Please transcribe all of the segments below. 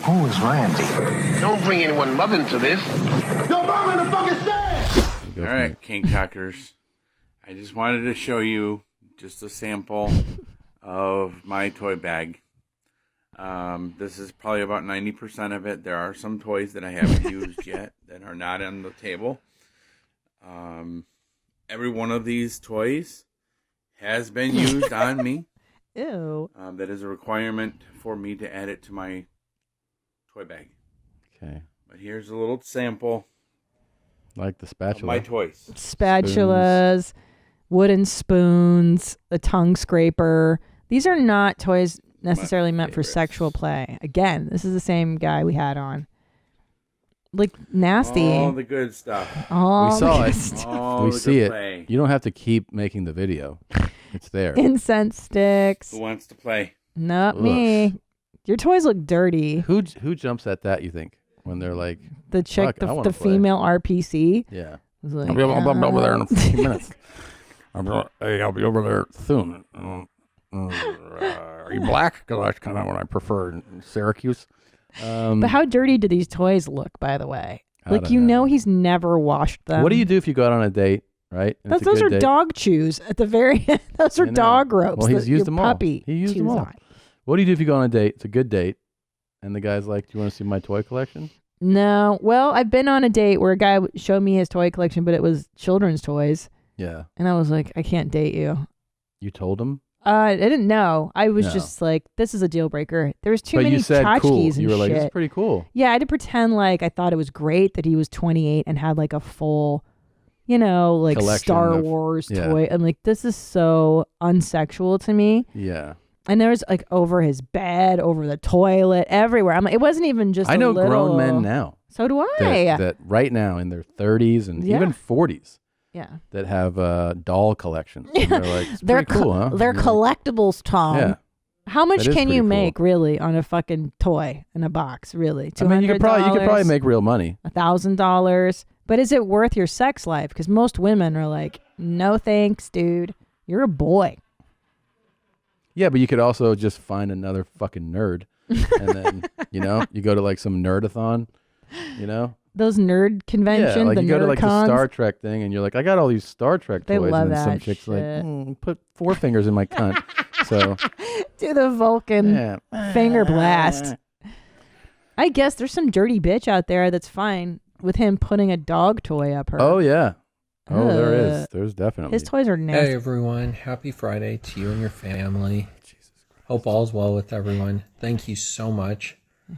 Who is Randy? Don't bring anyone mother into this. Your mom in the fucking stand! All right, King Cockers. I just wanted to show you just a sample of my toy bag. This is probably about 90% of it. There are some toys that I haven't used yet that are not on the table. Every one of these toys has been used on me. Ew. That is a requirement for me to add it to my toy bag. Okay. But here's a little sample. Like the spatula. Of my toys. Spatulas, wooden spoons, the tongue scraper. These are not toys necessarily meant for sexual play. Again, this is the same guy we had on. Like nasty. All the good stuff. All we saw the it. good stuff. All We the see good it. play. You don't have to keep making the video. It's there. Incense sticks. Who wants to play? Not Ugh. me. Your toys look dirty. Who jumps at that, you think? When they're like, The chick, "Fuck, I wanna the play." female RPC. Yeah. Was like, I'll be over there in a few minutes. I'll be over there soon. Are you black? Because that's kind of what I prefer in Syracuse. But how dirty do these toys look, by the way? I Like, don't you know. know he's never washed them. What do you do if you go out on a date, right? and it's a Those good are date? dog chews at the very end. Those are I know. dog ropes. Well, he's that used your them all. puppy He used them chews all. on. What do you do if you go on a date? It's a good date. And the guy's like, do you want to see my toy collection? No. Well, I've been on a date where a guy showed me his toy collection, but it was children's toys. Yeah. And I was like, I can't date you. You told him? I didn't know. I was No. just like, this is a deal breaker. There was too But many you said tchotchkes cool. and You were like, shit. it's pretty cool. Yeah, I had to pretend like I thought it was great that he was 28 and had like a full, like Collection Star of- Wars yeah. toy. I'm like, this is so unsexual to me. Yeah. And there was like over his bed, over the toilet, everywhere. I'm like, it wasn't even just. I a know little... grown men now. So do I. That right now in their 30s and Yeah. even 40s Yeah. that have doll collections. And they're like, it's They're pretty cool, huh? They're You're like, collectibles, Tom. Yeah. How much That is can you pretty cool. make really on a fucking toy in a box? Really, I mean, you could probably make real money. $1,000. But is it worth your sex life? Because most women are like, no thanks, dude. You're a boy. Yeah, but you could also just find another fucking nerd, and then you go to like some nerdathon, Those nerd conventions, yeah, like the you go to like the nerd Star Trek thing, and you're like, I got all these Star Trek They toys, love and then some that chick's shit. like, put 4 fingers in my cunt. So Do the Vulcan yeah. finger blast. I guess there's some dirty bitch out there that's fine with him putting a dog toy up her. Oh yeah, there is. Ugh. There's definitely. His toys are nasty. Hey everyone, happy Friday to you and your family. Jesus Christ. Hope all's well with everyone. Thank you so much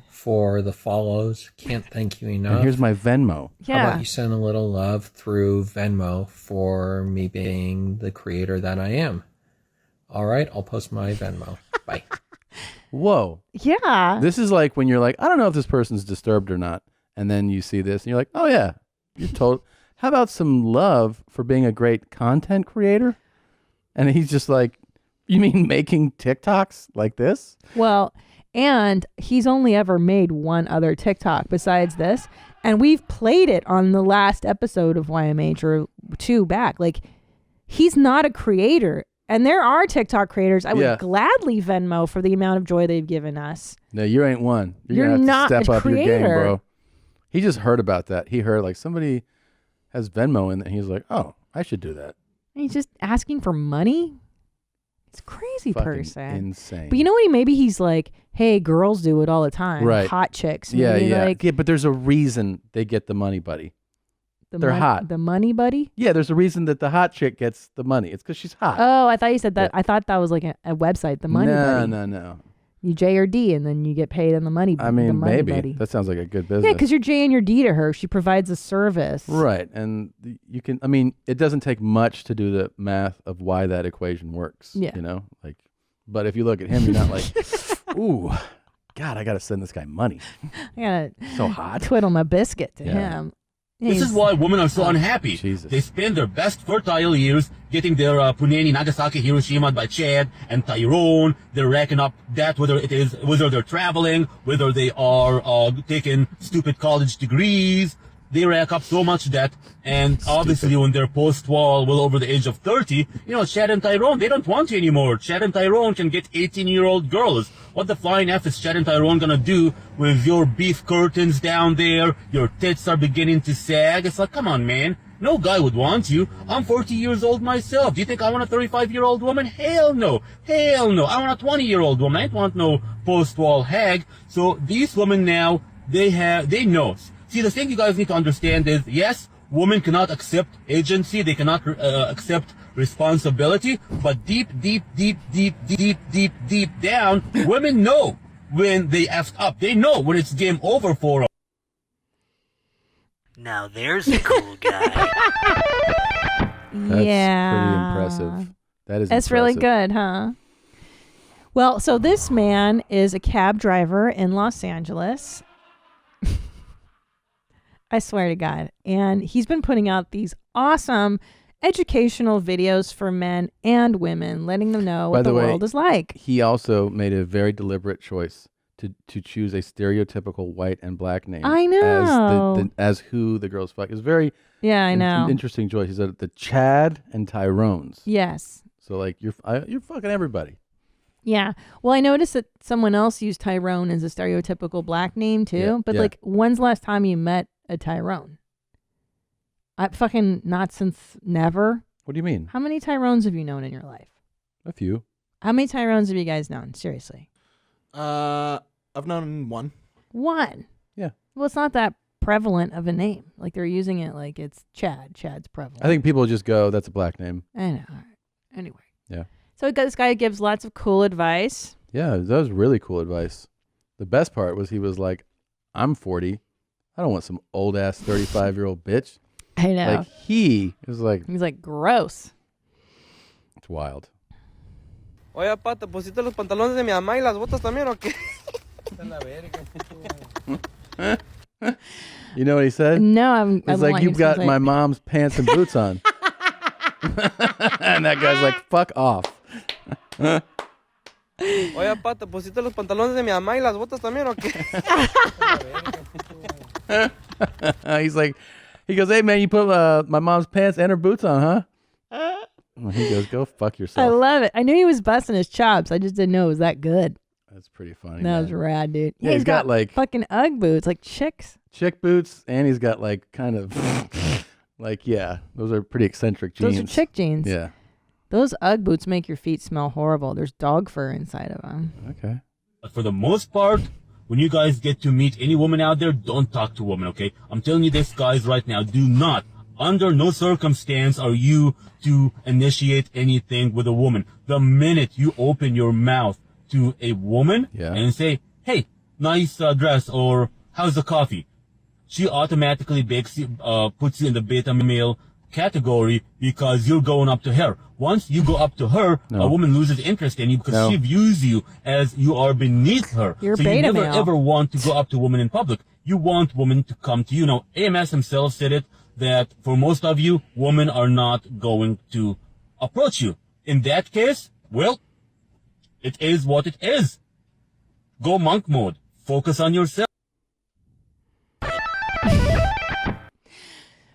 for the follows. Can't thank you enough. And here's my Venmo. How about you send a little love through Venmo for me being the creator that I am? All right, I'll post my Venmo. Bye. Whoa. Yeah. This is like when you're like, I don't know if this person's disturbed or not, and then you see this and you're like, oh yeah, you're told. How about some love for being a great content creator? And he's just like, you mean making TikToks like this? Well, and he's only ever made one other TikTok besides this. And we've played it on the last episode of YMH or 2 back. Like, he's not a creator. And there are TikTok creators I would Yeah. gladly Venmo for the amount of joy they've given us. No, you ain't one. You're gonna have not to step a up your game, creator. bro. He just heard about that. He heard like somebody has Venmo in it. And he's like, oh, I should do that. And he's just asking for money. It's a crazy Fucking person. insane. But you know what? Maybe he's like, hey, girls do it all the time. Right. Hot chicks. Yeah, Maybe yeah. Like Yeah, but there's a reason they get the money, buddy. They're mon- hot. The money buddy? Yeah, there's a reason that the hot chick gets the money. It's because she's hot. Oh, I thought you said that. I thought that was like a website, the money buddy. No. You J or D, and then you get paid on the money. I the mean, money maybe. buddy. That sounds like a good business. Yeah, because you're J and you're D to her. She provides a service. Right. And you can, I mean, it doesn't take much to do the math of why that equation works. Yeah. Like, but if you look at him, you're not like, ooh, God, I got to send this guy money. I gotta So hot. twiddle my biscuit to Yeah. him. This is why women are so unhappy. Jesus. They spend their best fertile years getting their Punani, Nagasaki, Hiroshima by Chad and Tyrone. They're racking up debt, whether they're traveling, whether they are taking stupid college degrees. they rack up so much debt, and obviously when they're post-wall, well over the age of 30, you know, Chad and Tyrone, they don't want you anymore. Chad and Tyrone can get 18-year-old girls. What the flying F is Chad and Tyrone gonna do with your beef curtains down there? Your tits are beginning to sag. It's like, come on, man. No guy would want you. I'm 40 years old myself. Do you think I want a 35-year-old woman? Hell no. Hell no. I want a 20-year-old woman. I don't want no post-wall hag. So these women now, they know. See, the thing you guys need to understand is, yes, women cannot accept agency. They cannot accept responsibility. But deep down, women know when they effed up. They know when it's game over for them. Now there's a cool guy. That's Yeah. pretty impressive. That is That's really impressive. good, huh? Well, so this man is a cab driver in Los Angeles. I swear to God. And he's been putting out these awesome educational videos for men and women, letting them know what the world is like. He also made a very deliberate choice to choose a stereotypical white and black name. I know. As who the girls fuck. It's very Yeah, I know. interesting choice. He said the Chad and Tyrones. Yes. So like you're fucking everybody. Yeah. Well, I noticed that someone else used Tyrone as a stereotypical black name too. Yeah, But yeah. like, when's the last time you met a Tyrone? I fucking not since never. What do you mean? How many Tyrones have you known in your life? A few. How many Tyrones have you guys known? Seriously. I've known one. One. Yeah. Well, it's not that prevalent of a name. Like they're using it like it's Chad. Chad's prevalent. I think people just go, that's a black name. I know. Anyway. Yeah. So this guy gives lots of cool advice. Yeah, that was really cool advice. The best part was he was like, I'm 40. I don't want some old ass 35-year-old bitch. I know. Like he was like, He's like, gross. it's wild. Oye, papá, ¿te pusiste los pantalones de mi mamá y las botas también o qué? You know what he said? No, I It's don't like, want you you've to got say- my mom's pants and boots on. And that guy's like, fuck off. Oye, papá, ¿te pusiste los pantalones de mi mamá y las botas también o qué? He's like, he goes, hey man, you put my mom's pants and her boots on, huh? He goes, go fuck I yourself. love it. I knew he was busting his chops. I just didn't know it was that good. That's pretty funny. That was man. rad, dude. Yeah, he's got like fucking Ugg boots, like chicks. chick boots, and he's got like kind of like, yeah, those are pretty eccentric jeans. Those are chick jeans. Yeah. Those Ugg boots make your feet smell horrible. There's dog fur inside of them. Okay. But for the most part, when you guys get to meet any woman out there, don't talk to women, okay? I'm telling you this, guys, right now. Do not, under no circumstance are you to initiate anything with a woman. The minute you open your mouth to a woman and say, hey, nice dress, or how's the coffee? She automatically puts you in the beta male category because you're going up to her. Once you go up to her, No. a woman loses interest in you because No. she views you as you are beneath her. You're so beta you never male. ever want to go up to a woman in public. You want women to come to you. Now, AMS himself said it, that for most of you, women are not going to approach you. In that case, well, it is what it is. Go monk mode. Focus on yourself.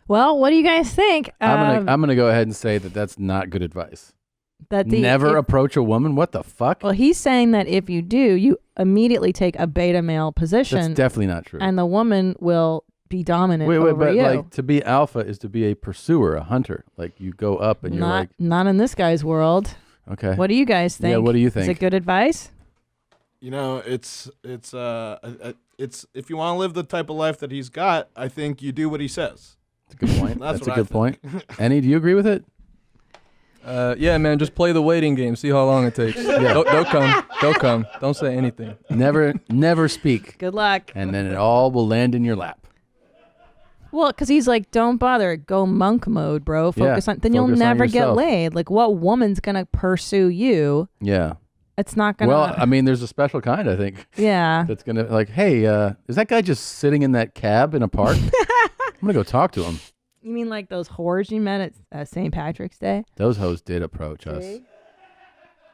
Well, what do you guys think? I'm gonna go ahead and say that that's not good advice. That Never approach a woman. What the fuck? Well, he's saying that if you do, you immediately take a beta male position. That's definitely not true. And the woman will be dominant Wait, over but you. like to be alpha is to be a pursuer, a hunter. Like you go up and you're like, not in this guy's world. okay. What do you guys think? Yeah, what do you Is think? it good advice? You know, it's if you want to live the type of life that he's got, I think you do what he says. That's a good point. That's That's a what I good point. think. Annie, do you agree with it? Yeah, man, just play the waiting game. See how long it takes. Don't come. Don't come. Don't say anything. Never speak. Good luck. And then it all will land in your lap. Well, because he's like, don't bother. Go monk mode, bro. Focus on. Then you'll focus on never get yourself. laid. Like, what woman's gonna pursue you? Yeah. It's not gonna. Well, I mean, there's a special kind, I think. Yeah. That's gonna like, hey, is that guy just sitting in that cab in a park? I'm gonna go talk to him. You mean like those whores you met at St. Patrick's Day? Those hoes did approach us.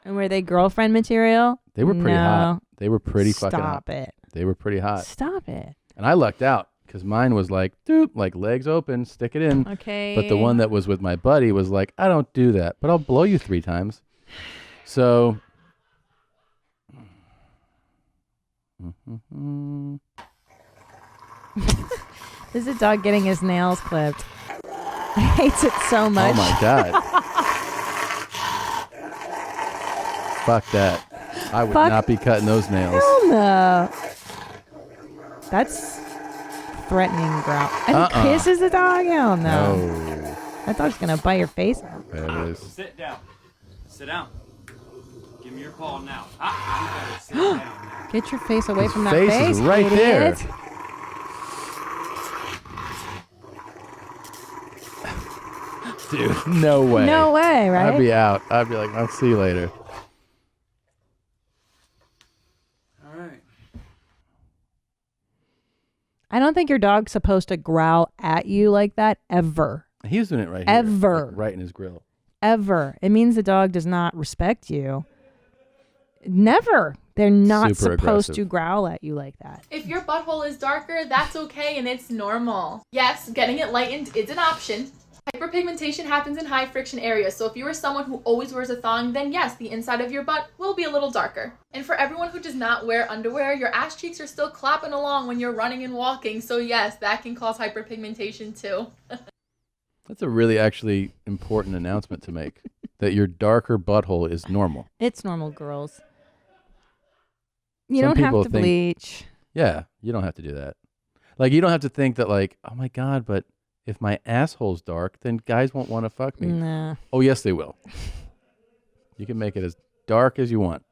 And were they girlfriend material? They were pretty No. hot. They were pretty fucking hot. Stop it. They were pretty hot. Stop it. And I lucked out because mine was like, doop, like legs open, stick it in. Okay. But the one that was with my buddy was like, I don't do that, but I'll blow you 3 times. So. This is a dog getting his nails clipped. He hates it so much. Oh my God. Fuck that. I would not be cutting those nails. Hell no. That's threatening growl. And he kisses the dog? Hell no. No. That dog's going to bite your face out. There it is. Sit down. Sit down. Give me your paw now. Sit down now. Get your face away from that face face. is right idiot. there. Dude, no way. No way, right? I'd be out. I'd be like, I'll see you later. All right. I don't think your dog's supposed to growl at you like that ever. He was doing it right here. Ever. Like right in his grill. Ever. It means the dog does not respect you. Never. They're not Super supposed aggressive. to growl at you like that. If your butthole is darker, that's okay and it's normal. Yes, getting it lightened is an option. Hyperpigmentation happens in high friction areas, so if you are someone who always wears a thong, then yes, the inside of your butt will be a little darker. And for everyone who does not wear underwear, your ass cheeks are still clapping along when you're running and walking, so yes, that can cause hyperpigmentation too. That's a really actually important announcement to make. That your darker butthole is normal. It's normal, girls. You Some don't have people to think- bleach. Yeah, you don't have to do that. Like, you don't have to think that, like, oh my God, but if my asshole's dark, then guys won't want to fuck me. Nah. Oh, yes, they will. You can make it as dark as you want,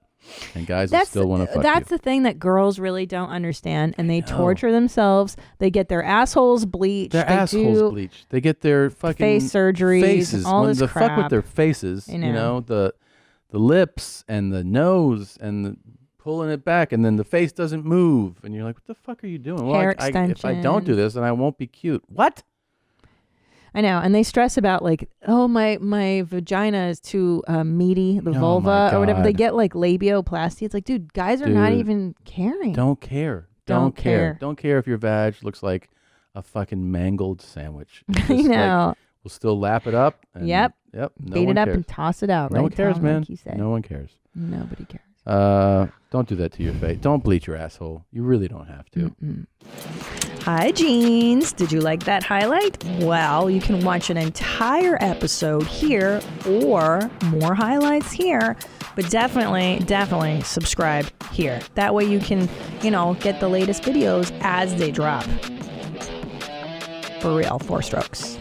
and guys will still want to fuck That's you. the thing that girls really don't understand, and they know. torture themselves. They get their assholes bleached. Their they assholes do bleached. They get their fucking face surgeries, faces. all when this the fuck with crap. their faces, I you know. know, the lips and the nose and the pulling it back, and then the face doesn't move, and you're like, what the fuck are you doing? Hair if I don't do extensions. this, then I won't be cute. What? I know, and they stress about like, oh, my vagina is too meaty, the Oh, my vulva or whatever. They God. get like labioplasty. It's like, dude, guys are not Dude, even caring. Don't care. Don't care. Don't care if your vag looks like a fucking mangled sandwich. It's I just like, know. we'll still lap it up. And Yep. Yep. No Beat one it up cares. and toss it out. No right, one cares, Tom, man. Like you said. No one cares. Nobody cares. Don't do that to your face. Don't bleach your asshole. You really don't have to. Hi, Jeans. Did you like that highlight? Well, you can watch an entire episode here or more highlights here, but definitely subscribe here. That way you can, get the latest videos as they drop. For real, 4 strokes.